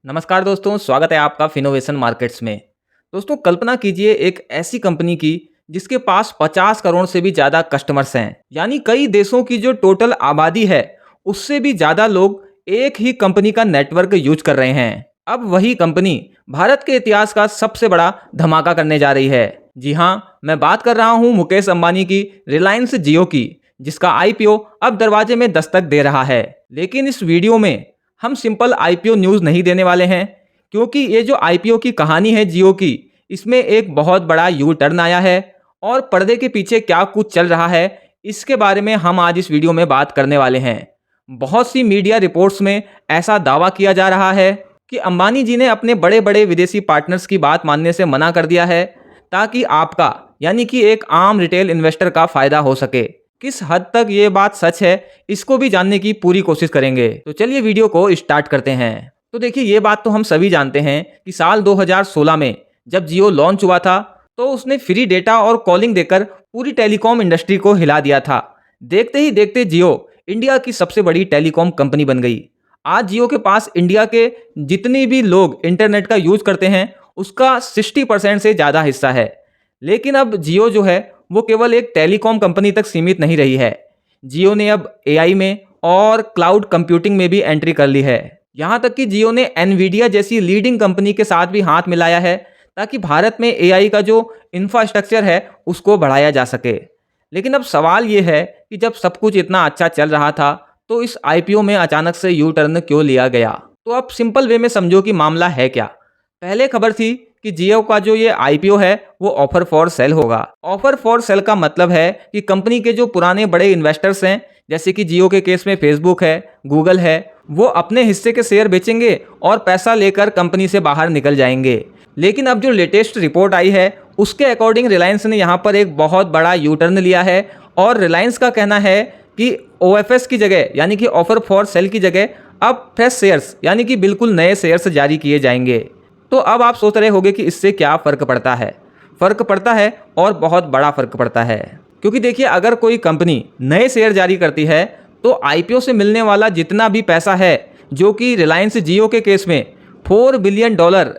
नमस्कार दोस्तों, स्वागत है आपका फिनोवेशन मार्केट्स में। दोस्तों, कल्पना कीजिए एक ऐसी कंपनी की जिसके पास 50 करोड़ से भी ज़्यादा कस्टमर्स हैं। यानी कई देशों की जो टोटल आबादी है उससे भी ज़्यादा लोग एक ही कंपनी का नेटवर्क यूज कर रहे हैं। अब वही कंपनी भारत के इतिहास का सबसे बड़ा धमाका करने जा रही है। जी हाँ, मैं बात कर रहा हूँ मुकेश अंबानी की रिलायंस जियो की, जिसका आईपीओ अब दरवाजे में दस्तक दे रहा है। लेकिन इस वीडियो में हम सिंपल आईपीओ न्यूज़ नहीं देने वाले हैं, क्योंकि ये जो आईपीओ की कहानी है जियो की, इसमें एक बहुत बड़ा यू टर्न आया है और पर्दे के पीछे क्या कुछ चल रहा है इसके बारे में हम आज इस वीडियो में बात करने वाले हैं। बहुत सी मीडिया रिपोर्ट्स में ऐसा दावा किया जा रहा है कि अंबानी जी ने अपने बड़े बड़े विदेशी पार्टनर्स की बात मानने से मना कर दिया है ताकि आपका यानी कि एक आम रिटेल इन्वेस्टर का फायदा हो सके। किस हद तक ये बात सच है इसको भी जानने की पूरी कोशिश करेंगे। तो चलिए वीडियो को स्टार्ट करते हैं। तो देखिए, ये बात तो हम सभी जानते हैं कि साल 2016 में जब जियो लॉन्च हुआ था तो उसने फ्री डेटा और कॉलिंग देकर पूरी टेलीकॉम इंडस्ट्री को हिला दिया था। देखते ही देखते जियो इंडिया की सबसे बड़ी टेलीकॉम कंपनी बन गई। आज जियो के पास इंडिया के जितनी भी लोग इंटरनेट का यूज करते हैं उसका 60% से ज़्यादा हिस्सा है। लेकिन अब जियो जो है वो केवल एक टेलीकॉम कंपनी तक सीमित नहीं रही है। जियो ने अब एआई में और क्लाउड कंप्यूटिंग में भी एंट्री कर ली है। यहाँ तक कि जियो ने एनवीडिया जैसी लीडिंग कंपनी के साथ भी हाथ मिलाया है ताकि भारत में एआई का जो इंफ्रास्ट्रक्चर है उसको बढ़ाया जा सके। लेकिन अब सवाल ये है कि जब सब कुछ इतना अच्छा चल रहा था तो इस आईपीओ में अचानक से यू टर्न क्यों लिया गया। तो अब सिंपल वे में समझो कि मामला है क्या। पहले खबर थी कि जियो का जो ये आईपीओ है वो ऑफर फॉर सेल होगा। ऑफर फॉर सेल का मतलब है कि कंपनी के जो पुराने बड़े इन्वेस्टर्स हैं, जैसे कि जियो के केस में फेसबुक है, गूगल है, वो अपने हिस्से के शेयर बेचेंगे और पैसा लेकर कंपनी से बाहर निकल जाएंगे। लेकिन अब जो लेटेस्ट रिपोर्ट आई है उसके अकॉर्डिंग रिलायंस ने यहाँ पर एक बहुत बड़ा यू टर्न लिया है और रिलायंस का कहना है कि ओएफएस की जगह यानी कि ऑफर फॉर सेल की जगह अब फ्रेश शेयर्स यानी कि बिल्कुल नए शेयर्स जारी किए जाएंगे। तो अब आप सोच रहे होंगे कि इससे क्या फ़र्क पड़ता है। फ़र्क पड़ता है और बहुत बड़ा फ़र्क पड़ता है, क्योंकि देखिए अगर कोई कंपनी नए शेयर जारी करती है तो आईपीओ से मिलने वाला जितना भी पैसा है, जो कि रिलायंस जियो के केस में $4 बिलियन,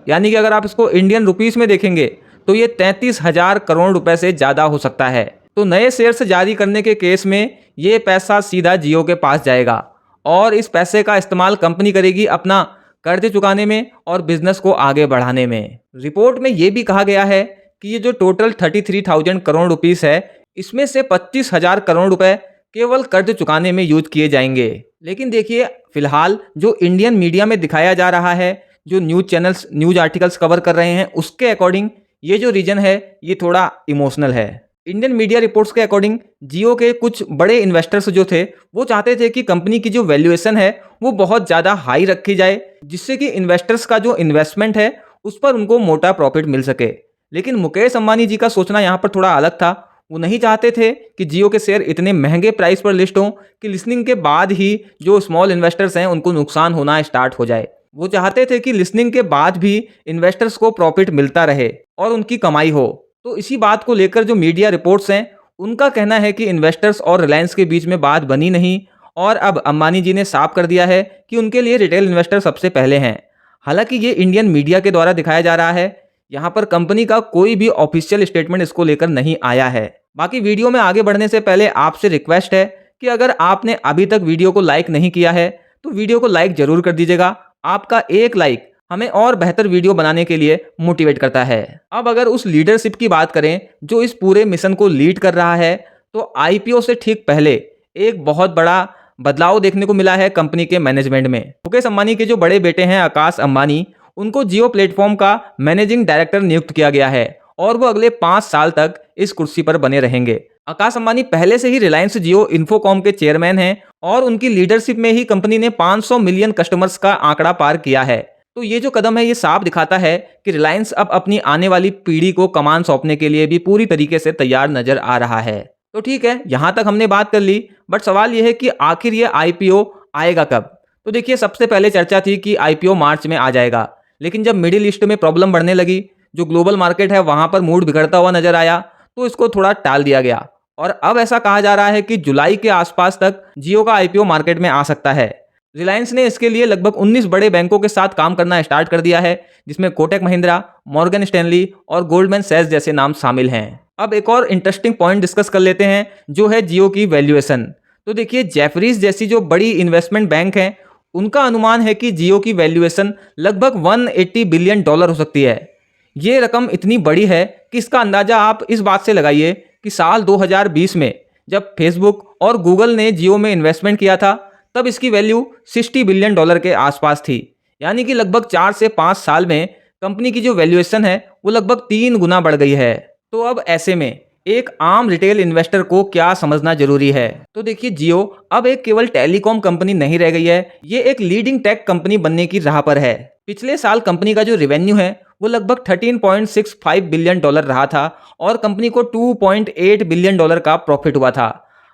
यानी कि अगर आप इसको इंडियन रुपीज़ में देखेंगे तो ये 33,000 करोड़ रुपए से ज़्यादा हो सकता है। तो नए शेयर्स जारी करने के केस में ये पैसा सीधा जियो के पास जाएगा और इस पैसे का इस्तेमाल कंपनी करेगी अपना कर्ज चुकाने में और बिजनेस को आगे बढ़ाने में। रिपोर्ट में ये भी कहा गया है कि ये जो टोटल 33,000 करोड़ रुपीस है, इसमें से 25,000 करोड़ रुपए केवल कर्ज चुकाने में यूज किए जाएंगे। लेकिन देखिए, फिलहाल जो इंडियन मीडिया में दिखाया जा रहा है, जो news channels news articles cover कर रहे हैं, उसके अकॉर्डिंग ये जो रीजन है ये थोड़ा इमोशनल है। इंडियन मीडिया रिपोर्ट्स के अकॉर्डिंग जियो के कुछ बड़े इन्वेस्टर्स जो थे वो चाहते थे कि कंपनी की जो वैल्यूएशन है वो बहुत ज़्यादा हाई रखी जाए, जिससे कि इन्वेस्टर्स का जो इन्वेस्टमेंट है उस पर उनको मोटा प्रॉफिट मिल सके। लेकिन मुकेश अंबानी जी का सोचना यहाँ पर थोड़ा अलग था। वो नहीं चाहते थे कि जियो के शेयर इतने महंगे प्राइस पर लिस्ट हों कि लिस्टिंग के बाद ही जो स्मॉल इन्वेस्टर्स हैं उनको नुकसान होना स्टार्ट हो जाए। वो चाहते थे कि लिस्टिंग के बाद भी इन्वेस्टर्स को प्रॉफिट मिलता रहे और उनकी कमाई हो। तो इसी बात को लेकर जो मीडिया रिपोर्ट्स हैं उनका कहना है कि इन्वेस्टर्स और रिलायंस के बीच में बात बनी नहीं और अब अंबानी जी ने साफ कर दिया है कि उनके लिए रिटेल इन्वेस्टर सबसे पहले हैं। हालांकि ये इंडियन मीडिया के द्वारा दिखाया जा रहा है, यहाँ पर कंपनी का कोई भी ऑफिशियल स्टेटमेंट इसको लेकर नहीं आया है। बाकी वीडियो में आगे बढ़ने से पहले आपसे रिक्वेस्ट है कि अगर आपने अभी तक वीडियो को लाइक नहीं किया है तो वीडियो को लाइक जरूर कर दीजिएगा। आपका एक लाइक हमें और बेहतर वीडियो बनाने के लिए मोटिवेट करता है। अब अगर उस लीडरशिप की बात करें जो इस पूरे मिशन को लीड कर रहा है, तो आईपीओ से ठीक पहले एक बहुत बड़ा बदलाव देखने को मिला है कंपनी के मैनेजमेंट में। मुकेश अंबानी के जो बड़े बेटे हैं आकाश अंबानी, उनको जियो प्लेटफॉर्म का मैनेजिंग डायरेक्टर नियुक्त किया गया है और वो अगले 5 साल तक इस कुर्सी पर बने रहेंगे। आकाश अंबानी पहले से ही रिलायंस जियो इन्फोकॉम के चेयरमैन हैं और उनकी लीडरशिप में ही कंपनी ने 500 मिलियन कस्टमर्स का आंकड़ा पार किया है। तो ये जो कदम है ये साफ दिखाता है कि रिलायंस अब अपनी आने वाली पीढ़ी को कमान सौंपने के लिए भी पूरी तरीके से तैयार नजर आ रहा है। तो ठीक है, यहाँ तक हमने बात कर ली, बट सवाल ये है कि आखिर ये आईपीओ आएगा कब। तो देखिए, सबसे पहले चर्चा थी कि आईपीओ मार्च में आ जाएगा, लेकिन जब मिडिल ईस्ट में प्रॉब्लम बढ़ने लगी, जो ग्लोबल मार्केट है वहां पर मूड बिगड़ता हुआ नजर आया, तो इसको थोड़ा टाल दिया गया और अब ऐसा कहा जा रहा है कि जुलाई के आसपास तक जियो का आईपीओ मार्केट में आ सकता है। रिलायंस ने इसके लिए लगभग 19 बड़े बैंकों के साथ काम करना स्टार्ट कर दिया है, जिसमें कोटक महिंद्रा, मॉर्गन स्टैनली और गोल्डमैन सैक्स जैसे नाम शामिल हैं। अब एक और इंटरेस्टिंग पॉइंट डिस्कस कर लेते हैं, जो है जियो की वैल्यूएशन। तो देखिए, जेफरीज जैसी जो बड़ी इन्वेस्टमेंट बैंक हैं, उनका अनुमान है कि जियो की वैल्यूएशन लगभग $180 बिलियन हो सकती है। ये रकम इतनी बड़ी है कि इसका अंदाजा आप इस बात से लगाइए कि साल 2020 में जब फेसबुक और गूगल ने जियो में इन्वेस्टमेंट किया था, तब इसकी वैल्यू $60 बिलियन के आसपास थी। यानी कि लगभग 4 से 5 साल में कंपनी की जो वैल्यूएशन है वो लगभग 3 गुना बढ़ गई है। तो अब ऐसे में एक आम रिटेल इन्वेस्टर को क्या समझना जरूरी है? तो देखिए, जियो अब एक केवल टेलीकॉम कंपनी नहीं रह गई है, ये एक लीडिंग टेक कंपनी बनने की राह पर है। पिछले साल कंपनी का जो रेवेन्यू है वो लगभग $13.65 बिलियन रहा था और कंपनी को $2.8 बिलियन का प्रॉफिट हुआ था।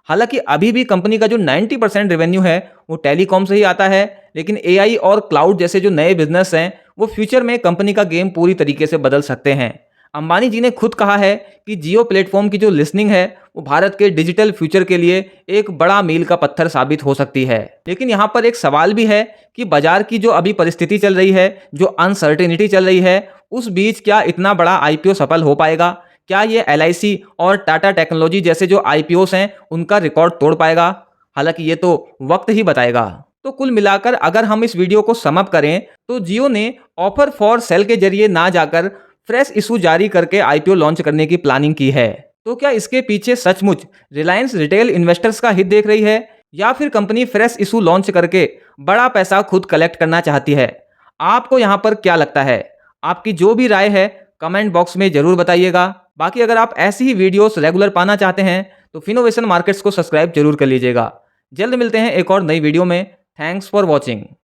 हालांकि अभी भी कंपनी का जो 90% रेवेन्यू है वो टेलीकॉम से ही आता है, लेकिन एआई और क्लाउड जैसे जो नए बिजनेस हैं वो फ्यूचर में कंपनी का गेम पूरी तरीके से बदल सकते हैं। अंबानी जी ने खुद कहा है कि जियो प्लेटफॉर्म की जो लिसनिंग है वो भारत के डिजिटल फ्यूचर के लिए एक बड़ा मील का पत्थर साबित हो सकती है। लेकिन यहाँ पर एक सवाल भी है कि बाजार की जो अभी परिस्थिति चल रही है, जो अनसर्टेनिटी चल रही है, उस बीच क्या इतना बड़ा आईपीओ सफल हो पाएगा? क्या ये एलआईसी और टाटा टेक्नोलॉजी जैसे जो आईपीओस हैं उनका रिकॉर्ड तोड़ पाएगा? हालांकि ये तो वक्त ही बताएगा। तो कुल मिलाकर अगर हम इस वीडियो को सम अप करें तो जियो ने ऑफर फॉर सेल के जरिए ना जाकर फ्रेश इशू जारी करके आईपीओ लॉन्च करने की प्लानिंग की है। तो क्या इसके पीछे सचमुच रिलायंस रिटेल इन्वेस्टर्स का हित देख रही है, या फिर कंपनी फ्रेश इशू लॉन्च करके बड़ा पैसा खुद कलेक्ट करना चाहती है? आपको यहाँ पर क्या लगता है? आपकी जो भी राय है कमेंट बॉक्स में जरूर बताइएगा। बाकी अगर आप ऐसी ही वीडियोस रेगुलर पाना चाहते हैं तो फिनोवेशन मार्केट्स को सब्सक्राइब जरूर कर लीजिएगा। जल्द मिलते हैं एक और नई वीडियो में। Thanks for watching.